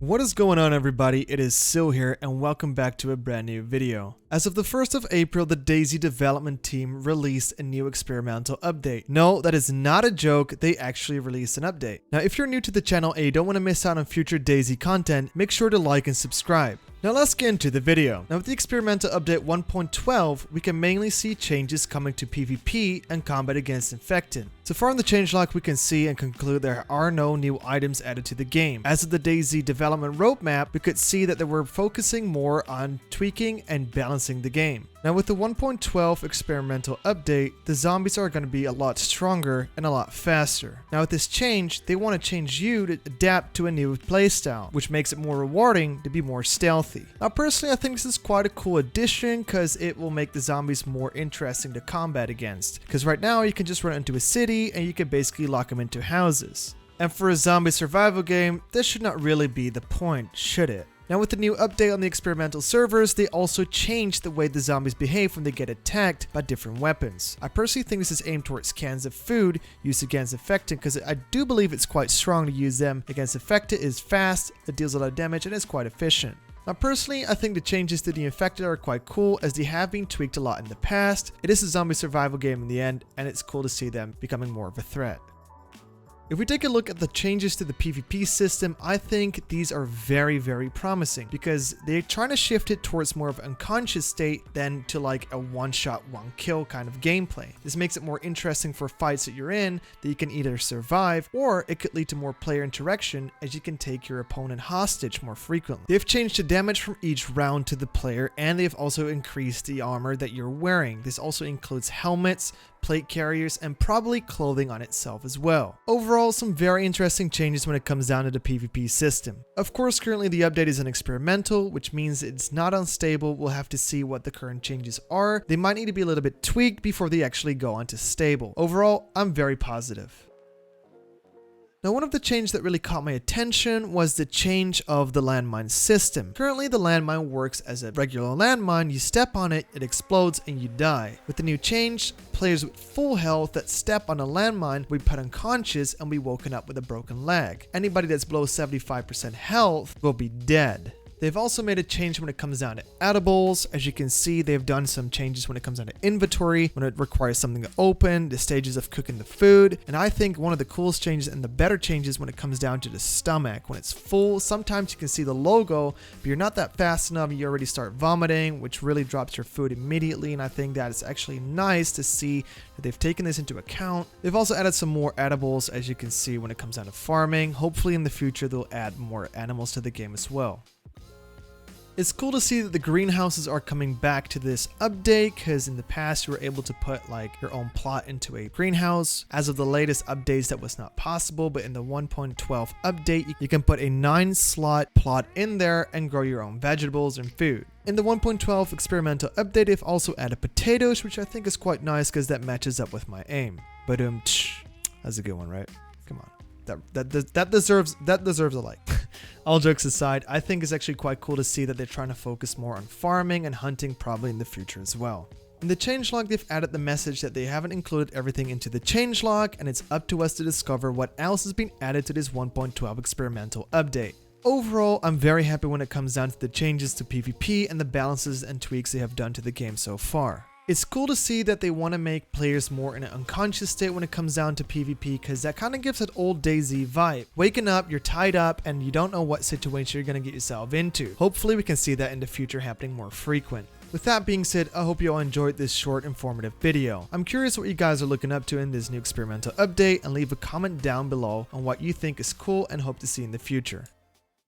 What is going on, everybody? It is Sil here and welcome back to a brand new video. As of the 1st of April, the DayZ development team released a new experimental update. No, that is not a joke, they actually released an update. Now if you're new to the channel and you don't want to miss out on future DayZ content, make sure to like and subscribe. Now let's get into the video. Now with the experimental update 1.12, we can mainly see changes coming to PvP and combat against infected. So far in the changelog, we can see and conclude there are no new items added to the game. As of the DayZ development roadmap, we could see that they were focusing more on tweaking and balancing the game. Now with the 1.12 experimental update, the zombies are going to be a lot stronger and a lot faster. Now with this change, they want to change you to adapt to a new playstyle, which makes it more rewarding to be more stealthy. Now personally, I think this is quite a cool addition because it will make the zombies more interesting to combat against. Because right now you can just run into a city and you can basically lock them into houses. And for a zombie survival game, this should not really be the point, should it? Now with the new update on the experimental servers, they also changed the way the zombies behave when they get attacked by different weapons. I personally think this is aimed towards cans of food used against infected because I do believe it's quite strong to use them against infected. It is fast, it deals a lot of damage, and is quite efficient. Now personally, I think the changes to the infected are quite cool as they have been tweaked a lot in the past. It is a zombie survival game in the end, and it's cool to see them becoming more of a threat. If we take a look at the changes to the PvP system, I think these are very promising because they're trying to shift it towards more of an unconscious state than to like a one-shot, one-kill kind of gameplay. This makes it more interesting for fights that you're in that you can either survive, or it could lead to more player interaction as you can take your opponent hostage more frequently. They've changed the damage from each round to the player, and they've also increased the armor that you're wearing. This also includes helmets, plate carriers, and probably clothing on itself as well. Overall, some very interesting changes when it comes down to the PvP system. Of course, currently the update is an experimental, which means it's not unstable. We'll have to see what the current changes are. They might need to be a little bit tweaked before they actually go onto stable. Overall, I'm very positive. Now, one of the changes that really caught my attention was the change of the Landmine System. Currently, the landmine works as a regular landmine. You step on it, it explodes, and you die. With the new change, players with full health that step on a landmine will be put unconscious and be woken up with a broken leg. Anybody that's below 75% health will be dead. They've also made a change when it comes down to edibles. As you can see, they've done some changes when it comes down to inventory, when it requires something to open, the stages of cooking the food. And I think one of the coolest changes and the better changes when it comes down to the stomach. When it's full, sometimes you can see the logo, but you're not that fast enough, you already start vomiting, which really drops your food immediately. And I think that is actually nice to see that they've taken this into account. They've also added some more edibles, as you can see, when it comes down to farming. Hopefully in the future, they'll add more animals to the game as well. It's cool to see that the greenhouses are coming back to this update because in the past you were able to put like your own plot into a greenhouse. As of the latest updates, that was not possible, but in the 1.12 update, you can put a 9-slot plot in there and grow your own vegetables and food. In the 1.12 experimental update, they've also added potatoes, which I think is quite nice because that matches up with my aim. But that's a good one, right? Come on. That deserves a like. All jokes aside, I think it's actually quite cool to see that they're trying to focus more on farming and hunting probably in the future as well. In the changelog, they've added the message that they haven't included everything into the changelog, and it's up to us to discover what else has been added to this 1.12 experimental update. Overall, I'm very happy when it comes down to the changes to PvP and the balances and tweaks they have done to the game so far. It's cool to see that they want to make players more in an unconscious state when it comes down to PvP because that kind of gives that old DayZ vibe. Waking up, you're tied up, and you don't know what situation you're going to get yourself into. Hopefully we can see that in the future happening more frequent. With that being said, I hope you all enjoyed this short informative video. I'm curious what you guys are looking up to in this new experimental update, and leave a comment down below on what you think is cool and hope to see in the future.